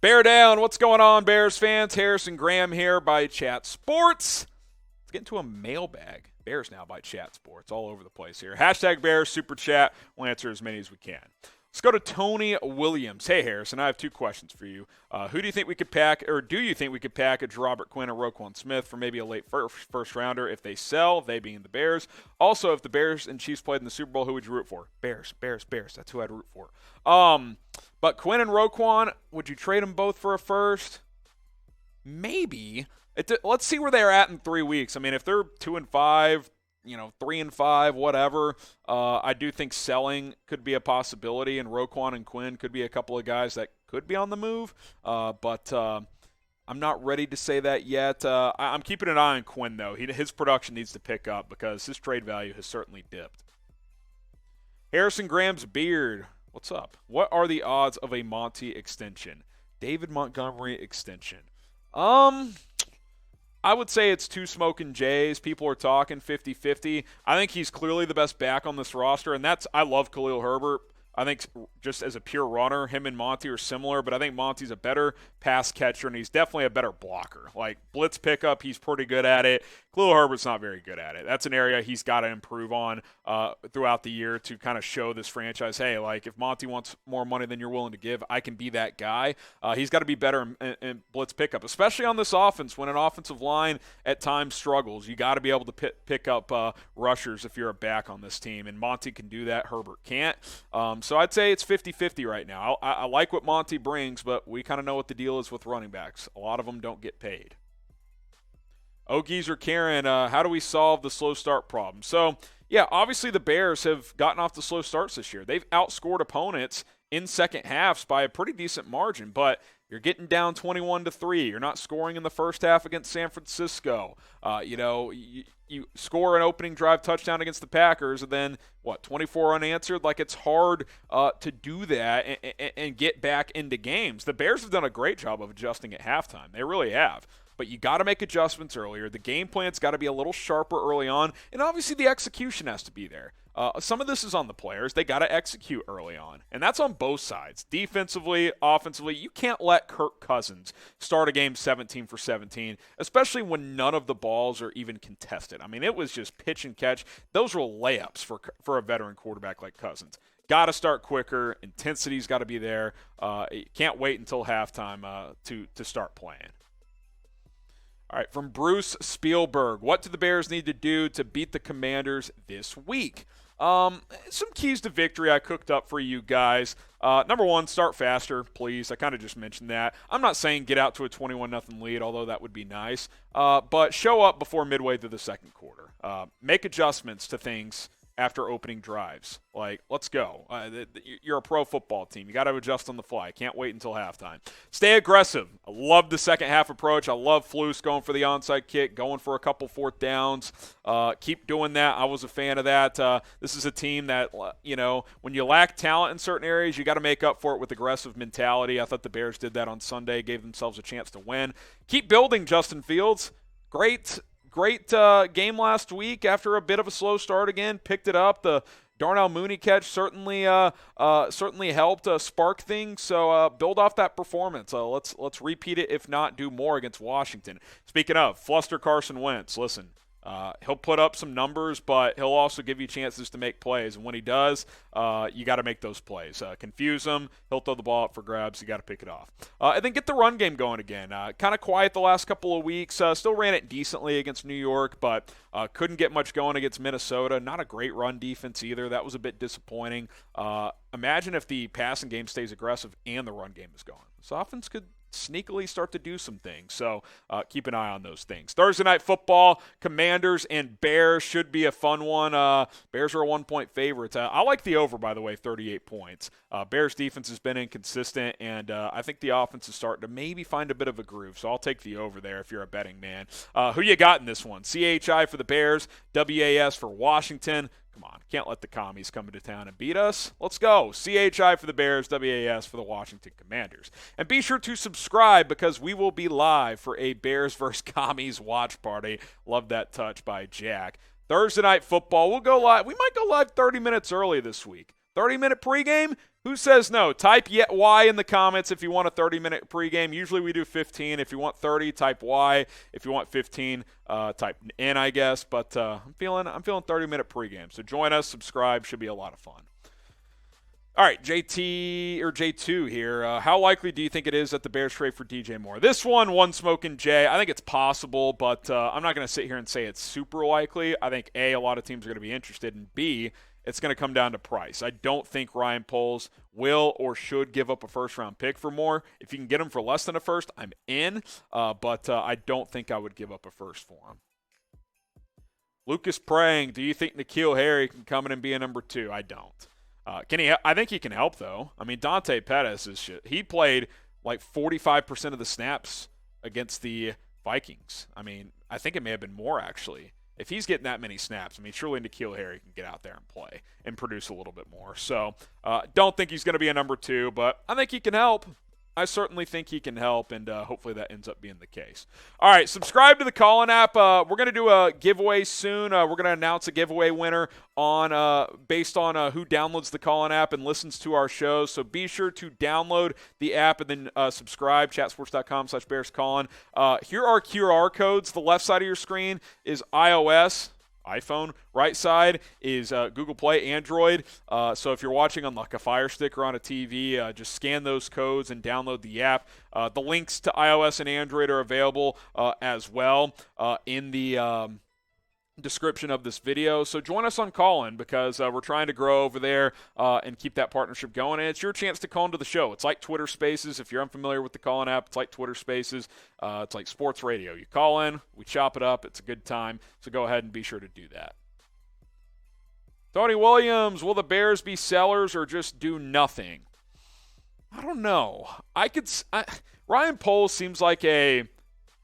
Bear down. What's going on, Bears fans? Harrison Graham here by Chat Sports. Let's get into a mailbag. Bears now by Chat Sports. All over the place here. Hashtag Bears Super Chat. We'll answer as many as we can. Let's go to Tony Williams. Hey, Harrison, I have two questions for you. Who do you think we could pack, or do you think we could package Robert Quinn or Roquan Smith for maybe a late first rounder if they sell, they being the Bears? Also, if the Bears and Chiefs played in the Super Bowl, who would you root for? Bears. That's who I'd root for. But Quinn and Roquan, would you trade them both for a first? Maybe. Let's see where they're at in 3 weeks. I mean, if they're 2-5, 3-5, whatever, I do think selling could be a possibility, and Roquan and Quinn could be a couple of guys that could be on the move. But I'm not ready to say that yet. I'm keeping an eye on Quinn, though. His production needs to pick up because his trade value has certainly dipped. Harrison Graham's beard. What's up? What are the odds of a Monty extension? David Montgomery extension. I would say it's two smoking Jays. People are talking 50-50. I think he's clearly the best back on this roster, and I love Khalil Herbert. I think just as a pure runner, him and Monty are similar, but I think Monty's a better pass catcher, and he's definitely a better blocker. Like, blitz pickup, he's pretty good at it. Khalil Herbert's not very good at it. That's an area he's got to improve on throughout the year to kind of show this franchise, hey, like, if Monty wants more money than you're willing to give, I can be that guy. He's got to be better in blitz pickup, especially on this offense when an offensive line at times struggles. You got to be able to pick up rushers if you're a back on this team, and Monty can do that. Herbert can't. So I'd say it's 50-50 right now. I like what Monty brings, but we kind of know what the deal is with running backs. A lot of them don't get paid. Okies or Karen, how do we solve the slow start problem? So, yeah, obviously the Bears have gotten off the slow starts this year. They've outscored opponents in second halves by a pretty decent margin, but you're getting down 21-3. You're not scoring in the first half against San Francisco. You score an opening drive touchdown against the Packers, and then, 24 unanswered? Like, it's hard to do that and get back into games. The Bears have done a great job of adjusting at halftime. They really have. But you got to make adjustments earlier. The game plan's got to be a little sharper early on, and obviously the execution has to be there. Some of this is on the players. They got to execute early on, and that's on both sides. Defensively, offensively, you can't let Kirk Cousins start a game 17 for 17, especially when none of the balls are even contested. I mean, it was just pitch and catch. Those were layups for a veteran quarterback like Cousins. Got to start quicker. Intensity's got to be there. You can't wait until halftime to start playing. All right, from Bruce Spielberg, what do the Bears need to do to beat the Commanders this week? Some keys to victory I cooked up for you guys. Number one, start faster, please. I kind of just mentioned that. I'm not saying get out to a 21-0 lead, although that would be nice. But show up before midway through the second quarter. Make adjustments to things after opening drives. Like, let's go. You're a pro football team. You got to adjust on the fly. Can't wait until halftime. Stay aggressive. I love the second half approach. I love Flus going for the onside kick, going for a couple fourth downs. Keep doing that. I was a fan of that. This is a team that, when you lack talent in certain areas, you got to make up for it with aggressive mentality. I thought the Bears did that on Sunday, gave themselves a chance to win. Keep building, Justin Fields. Great game last week after a bit of a slow start again. Picked it up. The Darnell Mooney catch certainly helped spark things. So build off that performance. Let's repeat it, if not do more against Washington. Speaking of, fluster Carson Wentz. Listen, he'll put up some numbers, but he'll also give you chances to make plays. And when he does, you got to make those plays. Confuse him. He'll throw the ball up for grabs. You got to pick it off. And then get the run game going again. Kind of quiet the last couple of weeks. Still ran it decently against New York, but couldn't get much going against Minnesota. Not a great run defense either. That was a bit disappointing. Imagine if the passing game stays aggressive and the run game is going. This offense could sneakily start to do some things. So keep an eye on those things. Thursday night football, Commanders and Bears should be a fun one. Bears are a 1-point favorites. I like the over, by the way, 38 points. Bears defense has been inconsistent, and I think the offense is starting to maybe find a bit of a groove. So I'll take the over there if you're a betting man. Who you got in this one? CHI for the Bears, WAS for Washington. Come on, can't let the commies come into town and beat us. Let's go. CHI for the Bears, WAS for the Washington Commanders. And be sure to subscribe because we will be live for a Bears vs. Commies watch party. Love that touch by Jack. Thursday night football, we'll go live. We might go live 30 minutes early this week. 30-minute pregame? Who says no? Type Y in the comments if you want a 30-minute pregame. Usually we do 15. If you want 30, type Y. If you want 15, type N, I guess. But I'm feeling 30-minute pregame. So join us, subscribe. Should be a lot of fun. All right, J2 here. How likely do you think it is that the Bears trade for DJ Moore? This one smoking J. I think it's possible, but I'm not going to sit here and say it's super likely. I think, A, a lot of teams are going to be interested, and B, it's going to come down to price. I don't think Ryan Poles will or should give up a first-round pick for Moore. If you can get him for less than a first, I'm in, but I don't think I would give up a first for him. Lucas Prang, do you think N'Keal Harry can come in and be a number 2? I don't. Can he? I think he can help, though. I mean, Dante Pettis is shit. He played like 45% of the snaps against the Vikings. I mean, I think it may have been more, actually. If he's getting that many snaps, I mean, surely N'Keal Harry can get out there and play and produce a little bit more. So, don't think he's going to be a number 2, but I think he can help. I certainly think he can help, and hopefully that ends up being the case. All right, subscribe to the Callin app. We're going to do a giveaway soon. We're going to announce a giveaway winner based on who downloads the Callin app and listens to our shows. So be sure to download the app and then subscribe, chatsports.com/BearsCallin. Here are QR codes. The left side of your screen is iPhone, right side is Google Play, Android. So if you're watching on like a Fire Stick or on a TV, just scan those codes and download the app. The links to iOS and Android are available as well in the description of this video. So join us on Callin because we're trying to grow over there and keep that partnership going. And it's your chance to call into the show. It's like Twitter Spaces. If you're unfamiliar with the Callin app, it's like Twitter Spaces. It's like sports radio. You call in, we chop it up. It's a good time. So go ahead and be sure to do that. Tony Williams, will the Bears be sellers or just do nothing? I don't know. Ryan Poles seems like a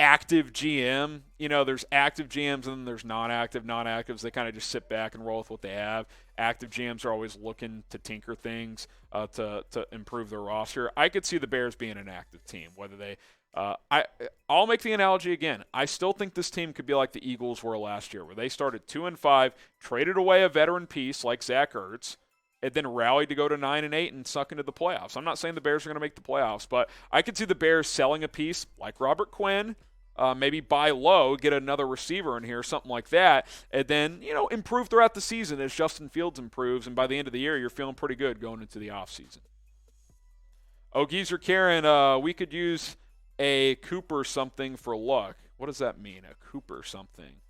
active GM. You know, there's active GMs and then there's non-active. Non-actives, they kind of just sit back and roll with what they have. Active GMs are always looking to tinker things to improve their roster. I could see the Bears being an active team, whether they I'll make the analogy again. I still think this team could be like the Eagles were last year, where they started 2-5, traded away a veteran piece like Zach Ertz, and then rallied to go to 9-8 and suck into the playoffs. I'm not saying the Bears are going to make the playoffs, but I could see the Bears selling a piece like Robert Quinn, maybe buy low, get another receiver in here, something like that, and then, improve throughout the season as Justin Fields improves, and by the end of the year, you're feeling pretty good going into the offseason. Oh, Geezer Karen, we could use a Cooper something for luck. What does that mean, a Cooper something?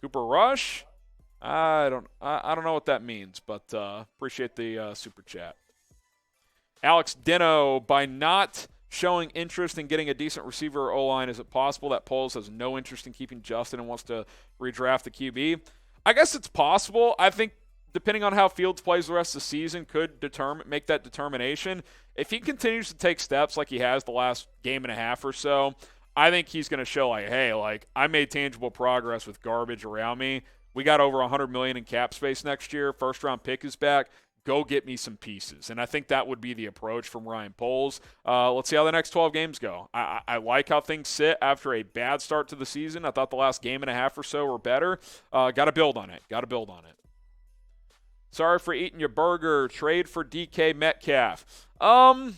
Cooper Rush? I don't know what that means, but appreciate the super chat. Alex Deno, by not showing interest in getting a decent receiver or O-line, is it possible that Poles has no interest in keeping Justin and wants to redraft the QB? I guess it's possible. I think depending on how Fields plays the rest of the season could make that determination. If he continues to take steps like he has the last game and a half or so, I think he's going to show I made tangible progress with garbage around me. We got over $100 million in cap space next year. First-round pick is back. Go get me some pieces. And I think that would be the approach from Ryan Poles. Let's see how the next 12 games go. I like how things sit after a bad start to the season. I thought the last game and a half or so were better. Got to build on it. Sorry for eating your burger. Trade for DK Metcalf. The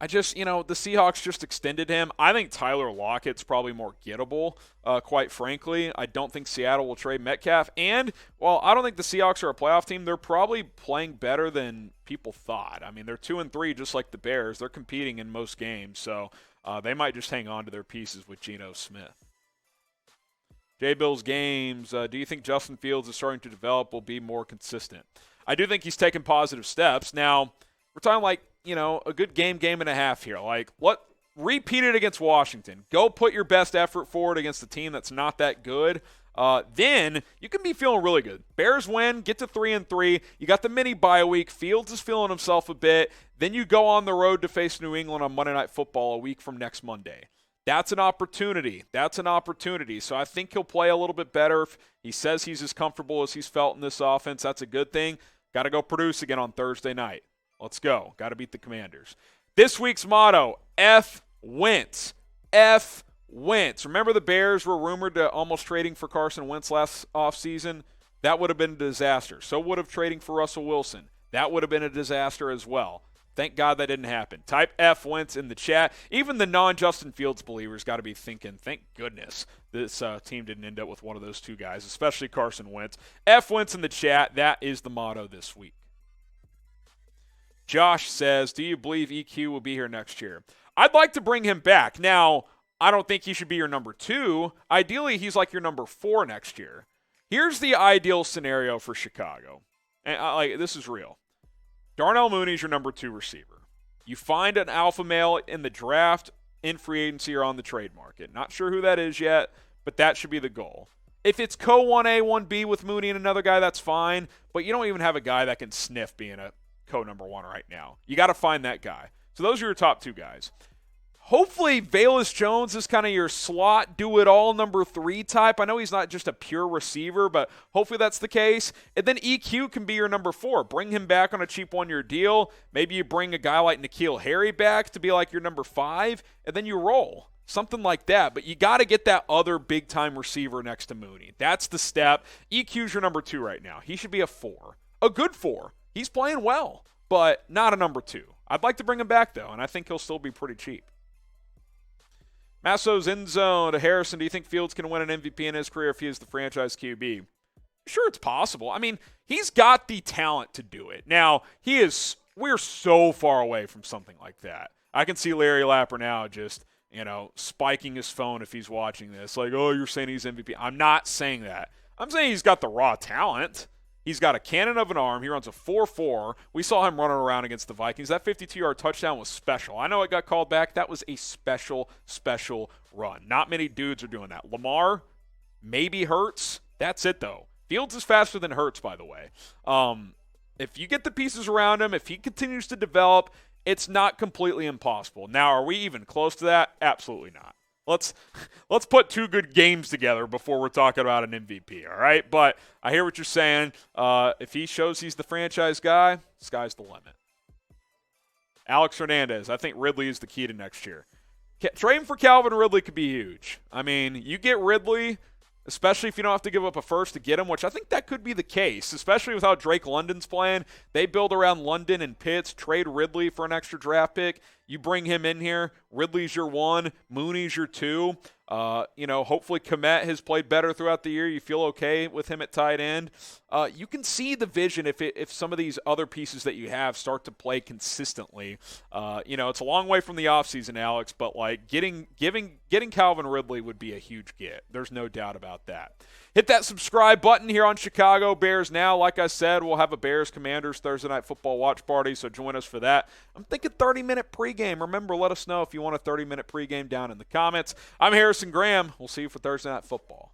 Seahawks just extended him. I think Tyler Lockett's probably more gettable, quite frankly. I don't think Seattle will trade Metcalf. And, while I don't think the Seahawks are a playoff team, they're probably playing better than people thought. I mean, they're 2-3 just like the Bears. They're competing in most games, so they might just hang on to their pieces with Geno Smith. J-Bill's games, do you think Justin Fields is starting to develop, will be more consistent? I do think he's taken positive steps. Now, we're talking a good game and a half here. Repeat it against Washington. Go put your best effort forward against a team that's not that good. Then you can be feeling really good. Bears win, get to 3-3. You got the mini bye week. Fields is feeling himself a bit. Then you go on the road to face New England on Monday Night Football a week from next Monday. That's an opportunity. So I think he'll play a little bit better. If he says he's as comfortable as he's felt in this offense, that's a good thing. Got to go produce again on Thursday night. Let's go. Got to beat the Commanders. This week's motto, F Wentz. F Wentz. Remember the Bears were rumored to almost trading for Carson Wentz last offseason? That would have been a disaster. So would have trading for Russell Wilson. That would have been a disaster as well. Thank God that didn't happen. Type F Wentz in the chat. Even the non-Justin Fields believers got to be thinking, thank goodness this team didn't end up with one of those two guys, especially Carson Wentz. F Wentz in the chat. That is the motto this week. Josh says, do you believe EQ will be here next year? I'd like to bring him back. Now, I don't think he should be your number 2. Ideally, he's like your number 4 next year. Here's the ideal scenario for Chicago. And this is real. Darnell Mooney's your number 2 receiver. You find an alpha male in the draft, in free agency, or on the trade market. Not sure who that is yet, but that should be the goal. If it's co-1A, 1B with Mooney and another guy, that's fine. But you don't even have a guy that can sniff being a co-number 1 right now. You got to find that guy. So those are your top 2 guys. Hopefully, Velus Jones is kind of your slot, do-it-all number 3 type. I know he's not just a pure receiver, but hopefully that's the case. And then EQ can be your number 4. Bring him back on a cheap one-year deal. Maybe you bring a guy like N'Keal Harry back to be like your number 5, and then you roll. Something like that. But you got to get that other big-time receiver next to Mooney. That's the step. EQ's your number 2 right now. He should be a 4. A good 4. He's playing well, but not a number 2. I'd like to bring him back, though, and I think he'll still be pretty cheap. Masso's end zone to Harrison. Do you think Fields can win an MVP in his career if he is the franchise QB? Sure, it's possible. I mean, he's got the talent to do it. Now, we're so far away from something like that. I can see Larry Lapper now just, spiking his phone if he's watching this. Like, oh, you're saying he's MVP. I'm not saying that. I'm saying he's got the raw talent. He's got a cannon of an arm. He runs a 4.4. We saw him running around against the Vikings. That 52-yard touchdown was special. I know it got called back. That was a special, special run. Not many dudes are doing that. Lamar, maybe Hurts. That's it, though. Fields is faster than Hurts, by the way. If you get the pieces around him, if he continues to develop, it's not completely impossible. Now, are we even close to that? Absolutely not. Let's put 2 good games together before we're talking about an MVP, all right? But I hear what you're saying. If he shows he's the franchise guy, sky's the limit. Alex Hernandez, I think Ridley is the key to next year. Trading for Calvin Ridley could be huge. I mean, you get Ridley, especially if you don't have to give up a first to get him, which I think that could be the case, especially with how Drake London's playing. They build around London and Pitts, trade Ridley for an extra draft pick. You bring him in here. Ridley's your 1. Mooney's your 2. Hopefully Kmet has played better throughout the year. You feel okay with him at tight end. You can see the vision if some of these other pieces that you have start to play consistently. It's a long way from the offseason, Alex, but getting Calvin Ridley would be a huge get. There's no doubt about that. Hit that subscribe button here on Chicago Bears Now. Like I said, we'll have a Bears Commanders Thursday Night Football watch party, so join us for that. I'm thinking 30-minute pregame. Remember, let us know if you want a 30-minute pregame down in the comments. I'm Harrison Graham. We'll see you for Thursday Night Football.